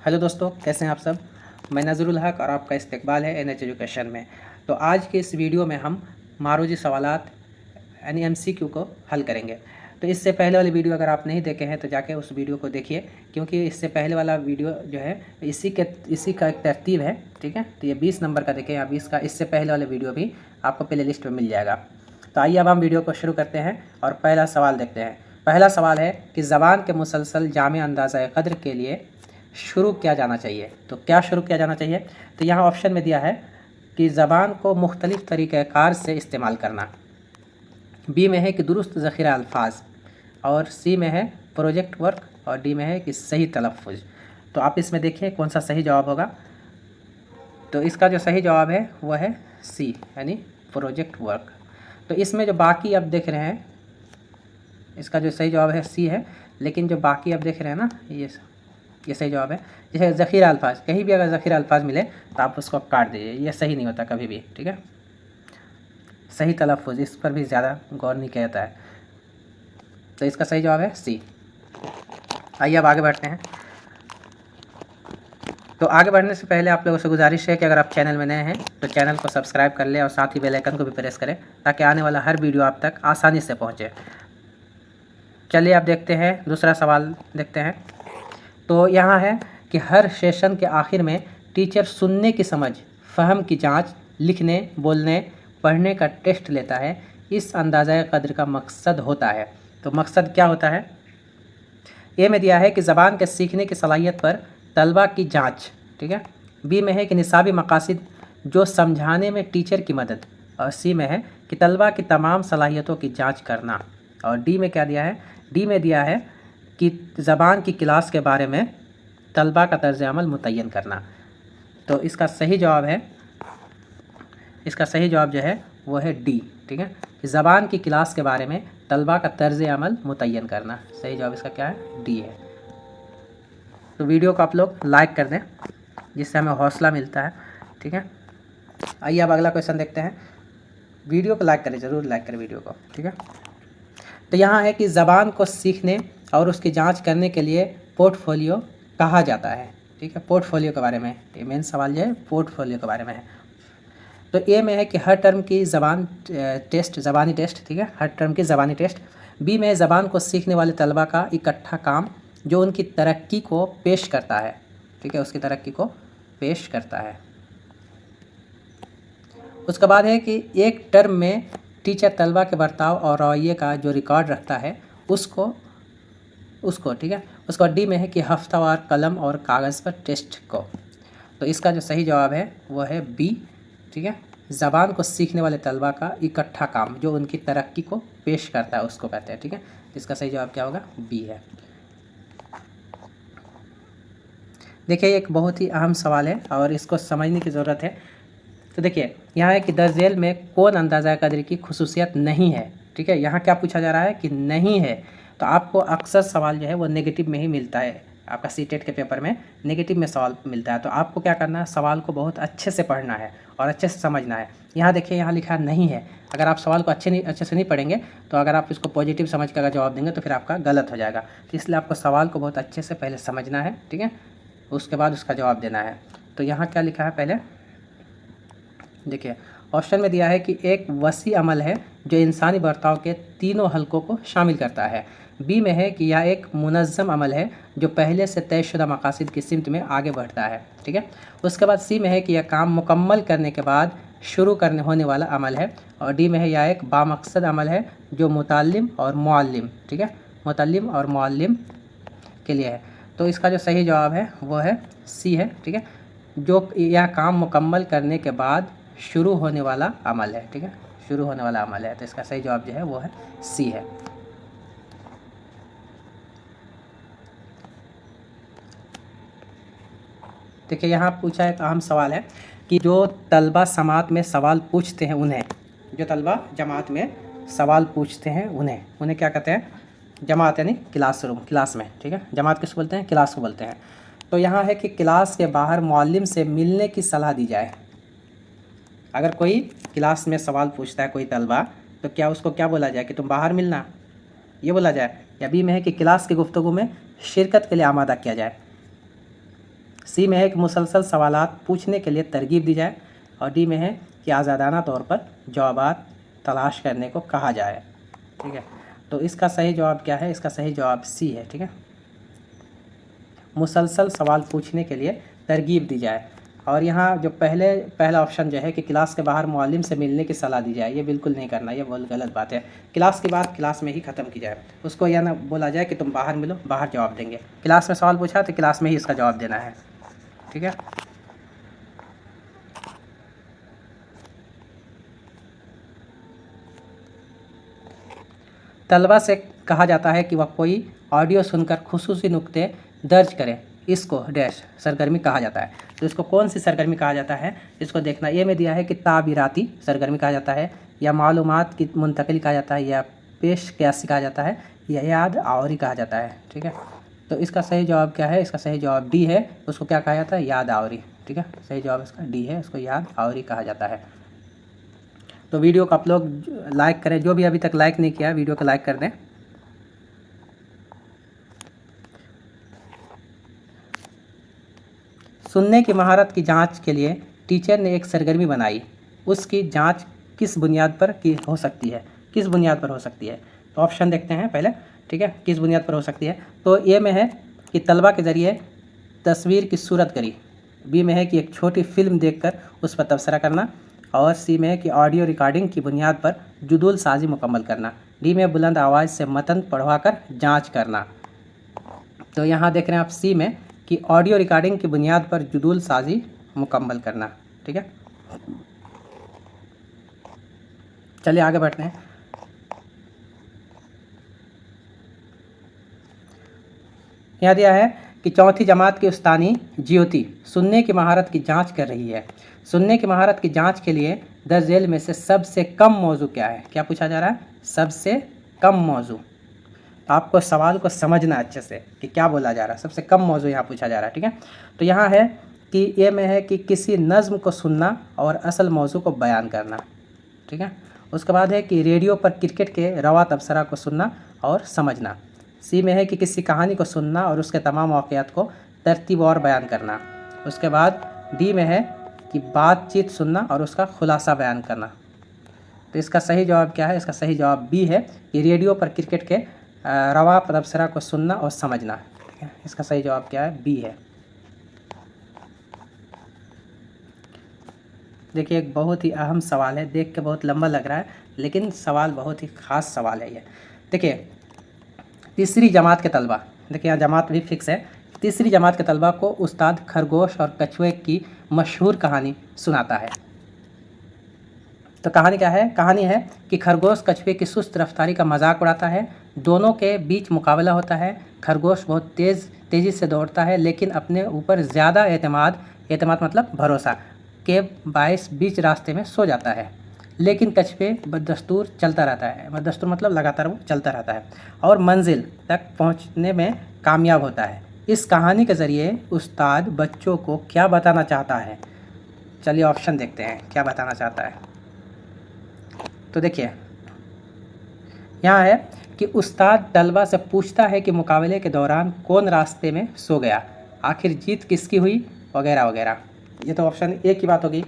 Hello दोस्तों, कैसे हैं आप सब। मैं नज़रुल हक और आपका इस्तकबाल है एनएच एजुकेशन में। तो आज के इस वीडियो में हम मारूजी सवालात यानी एमसीक्यू को हल करेंगे। तो इससे पहले वाली वीडियो अगर आप नहीं देखे हैं तो जाके उस वीडियो को देखिए, क्योंकि इससे पहले वाला वीडियो जो है इसी का एक तरतीब है। ठीक है, तो ये 20 नंबर का देखें या 20 का, इससे पहले वाला वीडियो भी आपको प्ले लिस्ट में मिल जाएगा। तो आइए अब हम वीडियो को शुरू करते हैं और पहला सवाल देखते हैं। पहला सवाल है कि ज़बान के मुसलसल जामे अंदाज़ा क़द्र के लिए शुरू किया जाना चाहिए। तो क्या शुरू किया जाना चाहिए? तो यहाँ ऑप्शन में दिया है कि ज़बान को मुख्तलिफ़ तरीक़ाकार से इस्तेमाल करना, बी में है कि दुरुस्त ज़ख़ीरा अल्फाज, और सी में है प्रोजेक्ट वर्क, और डी में है कि सही तलफ़ुज़। तो आप इसमें देखिए कौन सा सही जवाब होगा। तो इसका जो सही जवाब है वह है सी यानी प्रोजेक्ट वर्क। तो इसमें जो बाकी आप देख रहे हैं, इसका जो सही जवाब है सी है, लेकिन जो बाकी आप देख रहे हैं ना, ये सही जवाब है। जैसे ज़ख़ीरा अल्फाज, कहीं भी अगर ज़ख़ीरा अल्फाज मिले तो आप उसको काट दीजिए, ये सही नहीं होता कभी भी। ठीक है, सही तलफ़ुज़, इस पर भी ज़्यादा गौर नहीं किया जाता है। तो इसका सही जवाब है सी। आइए अब आगे बढ़ते हैं। तो आगे बढ़ने से पहले आप लोगों से गुजारिश है कि अगर आप चैनल में नए हैं तो चैनल को सब्सक्राइब कर लें और साथ ही बेल आइकन को भी प्रेस करें, ताकि आने वाला हर वीडियो आप तक आसानी से पहुँचे। चलिए अब देखते हैं, दूसरा सवाल देखते हैं। तो यहाँ है कि हर सेशन के आखिर में टीचर सुनने की समझ, फ़हम की जांच, लिखने, बोलने, पढ़ने का टेस्ट लेता है। इस अंदाज़ा क़द्र का मकसद होता है। तो मकसद क्या होता है? ए में दिया है कि ज़बान के सीखने की सलाहियत पर तलबा की जांच। ठीक है, बी में है कि निसाबी मकासद जो समझाने में टीचर की मदद, और सी में है कि तलबा की तमाम सलाहियतों की जाँच करना, और डी में क्या दिया है? डी में दिया है कि ज़बान की क्लास के बारे में तलबा का तर्ज़ अमल मुतय्यन करना। तो इसका सही जवाब है, इसका सही जवाब जो है वो है डी। ठीक है, ज़बान की क्लास के बारे में तलबा का तर्ज़ अमल मुतय्यन करना। सही जवाब इसका क्या है? डी है। तो वीडियो को आप लोग लाइक कर दें, जिससे हमें हौसला मिलता है। ठीक है, आइए अब अगला क्वेश्चन देखते हैं। वीडियो को लाइक करें, ज़रूर लाइक करें वीडियो को। ठीक है, तो यहाँ है कि ज़बान को सीखने और उसकी जांच करने के लिए पोर्टफोलियो कहा जाता है। ठीक है, पोर्टफोलियो के बारे में ये मेन सवाल जो है पोर्टफोलियो के बारे में है। तो ए में है कि हर टर्म की ज़बानी टेस्ट। ठीक है, हर टर्म की ज़बानी टेस्ट। बी में ज़बान को सीखने वाले तलबा का इकट्ठा काम जो उनकी तरक्की को पेश करता है। ठीक है, उसकी तरक्की को पेश करता है। उसके बाद है कि एक टर्म में टीचर तलबा के बर्ताव और रवैये का जो रिकॉर्ड रखता है उसको ठीक है। उसके बाद डी में है कि हफ्तावार कलम और कागज़ पर टेस्ट को। तो इसका जो सही जवाब है वो है बी। ठीक है, ज़बान को सीखने वाले तलबा का इकट्ठा काम जो उनकी तरक्की को पेश करता है उसको कहते हैं। ठीक है, इसका सही जवाब क्या होगा? बी है। देखिए, एक बहुत ही अहम सवाल है और इसको समझने की ज़रूरत है। तो देखिए, यहाँ है कि दर्ज झेल में कौन अंदाज़ा क़द्र की खुसूसियत नहीं है। ठीक है, यहाँ क्या पूछा जा रहा है कि नहीं है। तो आपको अक्सर सवाल जो है वो नेगेटिव में ही मिलता है। आपका सीटेट के पेपर में नेगेटिव में सवाल मिलता है। तो आपको क्या करना है, सवाल को बहुत अच्छे से पढ़ना है और अच्छे से समझना है। यहाँ देखिए, यहाँ लिखा नहीं है। अगर आप सवाल को अच्छे से नहीं पढ़ेंगे तो अगर आप इसको पॉजिटिव समझ कर जवाब देंगे तो फिर आपका गलत हो जाएगा। तो इसलिए आपको सवाल को बहुत अच्छे से पहले समझना है। ठीक है, उसके बाद उसका जवाब देना है। तो यहाँ क्या लिखा है, पहले देखिए ऑप्शन में दिया है कि एक वसी अमल है जो इंसानी बर्ताव के तीनों हलकों को शामिल करता है। बी में है कि यह एक मुनज़्ज़म अमल है जो पहले से तयशुदा मकासद की सिमत में आगे बढ़ता है। ठीक है, उसके बाद सी में है कि यह काम मुकम्मल करने के बाद शुरू करने होने वाला अमल है, और डी में है यह एक बामकसद अमल है जो मुताल्लिम और मुअल्लिम, ठीक है, मुताल्लिम और मुअल्लिम के लिए है। तो इसका जो सही जवाब है वो है सी है। ठीक है, जो यह काम मुकम्मल करने के बाद शुरू होने वाला अमल है। ठीक है, शुरू होने वाला अमल है। तो इसका सही जवाब जो है वो है सी है। देखिए, यहाँ पूछा एक अहम सवाल है कि जो तलबा समात में सवाल पूछते हैं उन्हें, जो तलबा जमात में सवाल पूछते हैं उन्हें क्या कहते हैं? जमात यानी क्लासरूम, क्लास में। ठीक है, जमात किस बोलते हैं? क्लास को बोलते हैं। तो यहाँ है कि क्लास के बाहर मुअल्लिम से मिलने की सलाह दी जाए। अगर कोई क्लास में सवाल पूछता है कोई तलबा, तो क्या उसको क्या बोला जाए कि तुम बाहर मिलना, ये बोला जाए? या बी में है कि क्लास की गुफ्तगू में शिरकत के लिए आमादा किया जाए? सी में है कि मुसलसल सवालात पूछने के लिए तरगीब दी जाए, और डी में है कि आज़ादाना तौर पर जवाबात तलाश करने को कहा जाए। ठीक है, तो इसका सही जवाब क्या है? इसका सही जवाब सी है। ठीक है, मुसलसल सवाल पूछने के लिए तरगीब दी जाए। और यहाँ जो पहला ऑप्शन जो है कि क्लास के बाहर मुअल्लिम से मिलने की सलाह दी जाए, ये बिल्कुल नहीं करना, ये बहुत गलत बात है। क्लास की बात क्लास में ही ख़त्म की जाए, उसको यह ना बोला जाए कि तुम बाहर मिलो, बाहर जवाब देंगे। क्लास में सवाल पूछा तो क्लास में ही इसका जवाब देना है। ठीक है, तलबा से कहा जाता है कि वह कोई ऑडियो सुनकर खुसूसी नुक्ते दर्ज करें, इसको डैश सरगर्मी कहा जाता है। तो इसको कौन सी सरगर्मी कहा जाता है? इसको देखना, ये में दिया है कि ताबीराती सरगर्मी कहा जाता है, या मालूमात की मुंतकिल कहा जाता है, या पेश क्यासी कहा जाता है, या याद आवरी कहा जाता है। ठीक है, तो इसका सही जवाब क्या है? इसका सही जवाब डी है। उसको क्या कहा जाता है? याद आवरी। ठीक है, सही जवाब इसका डी है, उसको याद आवरी कहा जाता है। तो वीडियो को आप लोग लाइक करें, जो भी अभी तक लाइक नहीं किया वीडियो को लाइक कर दें। सुनने की महारत की जांच के लिए टीचर ने एक सरगर्मी बनाई, उसकी जांच किस बुनियाद पर की हो सकती है? किस बुनियाद पर हो सकती है? तो ऑप्शन देखते हैं पहले। ठीक है, किस बुनियाद पर हो सकती है? तो ए में है कि तलबा के ज़रिए तस्वीर की सूरत करी, बी में है कि एक छोटी फिल्म देखकर उस पर तबसरा करना, और सी में है कि ऑडियो रिकॉर्डिंग की बुनियाद पर जुदूल साजी मुकम्मल करना, डी में बुलंद आवाज़ से मतन पढ़वाकर जांच करना। तो यहाँ देख रहे हैं आप सी में कि ऑडियो रिकॉर्डिंग की बुनियाद पर जुदूल साजी मुकम्मल करना। ठीक है, चलिए आगे बढ़ते हैं। यहाँ दिया है कि चौथी जमात की उस्तानी ज्योति सुनने की महारत की जांच कर रही है। सुनने की महारत की जांच के लिए दर्ज झेल में से सबसे कम मौजू क्या है? क्या पूछा जा रहा है? सबसे कम मौजू। तो आपको सवाल को समझना अच्छे से कि क्या बोला जा रहा है। सबसे कम मौजू यहाँ पूछा जा रहा है। ठीक है, तो यहाँ है कि ये में है कि किसी नज़्म को सुनना और असल मौजू को बयान करना। ठीक है, उसके बाद है कि रेडियो पर क्रिकेट के रवा तबसरा को सुनना और समझना। सी में है कि किसी कहानी को सुनना और उसके तमाम वाक़यात को तरतीबवार बयान करना। उसके बाद डी में है कि बातचीत सुनना और उसका खुलासा बयान करना। तो इसका सही जवाब क्या है? इसका सही जवाब बी है कि रेडियो पर क्रिकेट के रवा तबसरा को सुनना और समझना। ठीक है, इसका सही जवाब क्या है? बी है। देखिए, एक बहुत ही अहम सवाल है, देख के बहुत लंबा लग रहा है लेकिन सवाल बहुत ही ख़ास सवाल है ये। देखिए, तीसरी जमात के तलबा, देखिए यहाँ जमात भी फिक्स है, तीसरी जमात के तलबा को उस्ताद खरगोश और कछुए की मशहूर कहानी सुनाता है। तो कहानी क्या है? कहानी है कि खरगोश कछुए की सुस्त रफ्तारी का मजाक उड़ाता है, दोनों के बीच मुकाबला होता है। खरगोश बहुत तेज़ी से दौड़ता है लेकिन अपने ऊपर ज़्यादा एतमाद मतलब भरोसा के बायस बीच रास्ते में सो जाता है, लेकिन कछुए बदस्तूर चलता रहता है, बदस्तूर मतलब लगातार वो चलता रहता है और मंजिल तक पहुंचने में कामयाब होता है। इस कहानी के ज़रिए उस्ताद बच्चों को क्या बताना चाहता है? चलिए ऑप्शन देखते हैं क्या बताना चाहता है। तो देखिए, यहाँ है कि उस्ताद तलबा से पूछता है कि मुकाबले के दौरान कौन रास्ते में सो गया, आखिर जीत किसकी हुई, वगैरह वगैरह। ये तो ऑप्शन ए की बात होगी।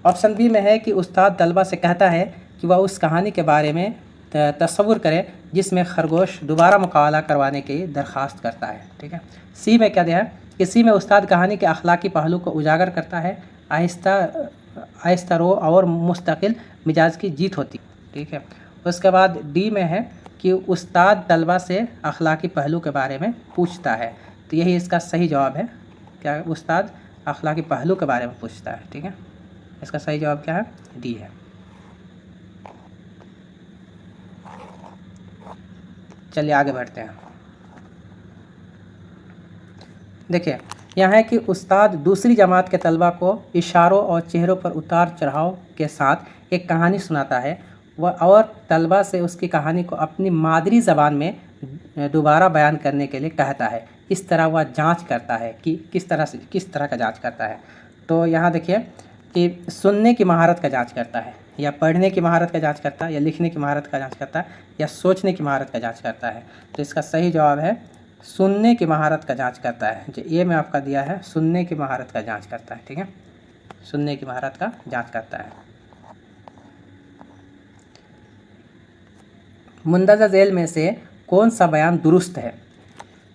ऑप्शन बी में है कि उस्ताद तलबा से कहता है कि वह उस कहानी के बारे में तस्वुर करे जिसमें खरगोश दोबारा मुकाबला करवाने की दरख्वास्त करता है। ठीक है, सी में क्या दिया है कि सी में उस्ताद कहानी के अखलाकी पहलू को उजागर करता है, आहिस्ता रो और मुस्तकिल मिजाज की जीत होती। ठीक है, उसके बाद डी में है कि उस्ताद तलबा से अखलाकी पहलू के बारे में पूछता है। तो यही इसका सही जवाब है, क्या उस्ताद अखलाकी पहलू के बारे में पूछता है। ठीक है, इसका सही जवाब क्या है? डी है। चलिए आगे बढ़ते हैं। देखिए, यहाँ है कि उस्ताद दूसरी जमात के तलबा को इशारों और चेहरों पर उतार चढ़ाव के साथ एक कहानी सुनाता है और तलबा से उसकी कहानी को अपनी मादरी ज़बान में दोबारा बयान करने के लिए कहता है। इस तरह वह जांच करता है कि किस तरह का जांच करता है। तो यहाँ देखिए कि सुनने की महारत का जांच करता है, या पढ़ने की महारत का जांच करता है, या लिखने की महारत का जांच करता है, या सोचने की महारत का जांच करता है। तो इसका सही जवाब है सुनने की महारत का जांच करता है। जो ए में आपका दिया है सुनने की महारत का जांच करता है, ठीक है, सुनने की महारत का जांच करता है। मुंदरजा झेल में से कौन सा बयान दुरुस्त है?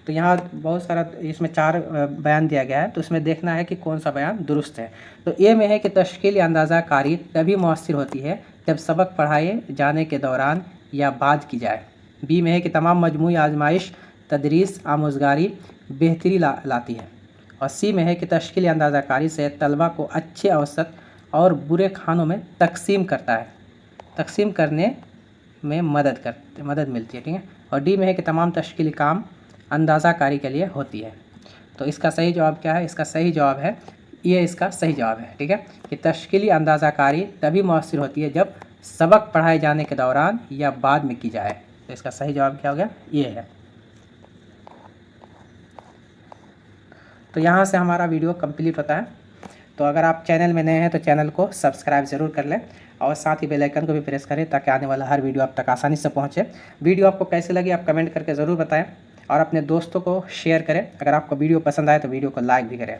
तो यहाँ बहुत सारा इसमें 4 बयान दिया गया है, तो इसमें देखना है कि कौन सा बयान दुरुस्त है। तो ए में है कि तश्कील अंदाज़ा कारी तभी मौसर होती है जब सबक पढ़ाए जाने के दौरान या बाद की जाए। बी में है कि तमाम मजमूई आजमाइश तदरीस आमोजगारी बेहतरी लाती है। और सी में है कि तश्कील अंदाज़ा कारी से तलबा को अच्छे औसत और बुरे खानों में तकसीम करता है, तकसीम करने में मदद मिलती है, ठीक है। और डी में है कि तमाम तश्कीली काम अंदाज़ा कारी के लिए होती है। तो इसका सही जवाब क्या है? इसका सही जवाब है ये, इसका सही जवाब है, ठीक है, कि तश्कीली अंदाज़ा कारी तभी मौसर होती है जब सबक पढ़ाए जाने के दौरान या बाद में की जाए। तो इसका सही जवाब क्या हो गया? ये है। तो यहाँ से हमारा वीडियो कंप्लीट होता है। तो अगर आप चैनल में नए हैं तो चैनल को सब्सक्राइब ज़रूर कर लें और साथ ही बेल आइकन को भी प्रेस करें ताकि आने वाला हर वीडियो आप तक आसानी से पहुँचे। वीडियो आपको कैसी लगी आप कमेंट करके ज़रूर बताएं और अपने दोस्तों को शेयर करें। अगर आपको वीडियो पसंद आए तो वीडियो को लाइक भी करें।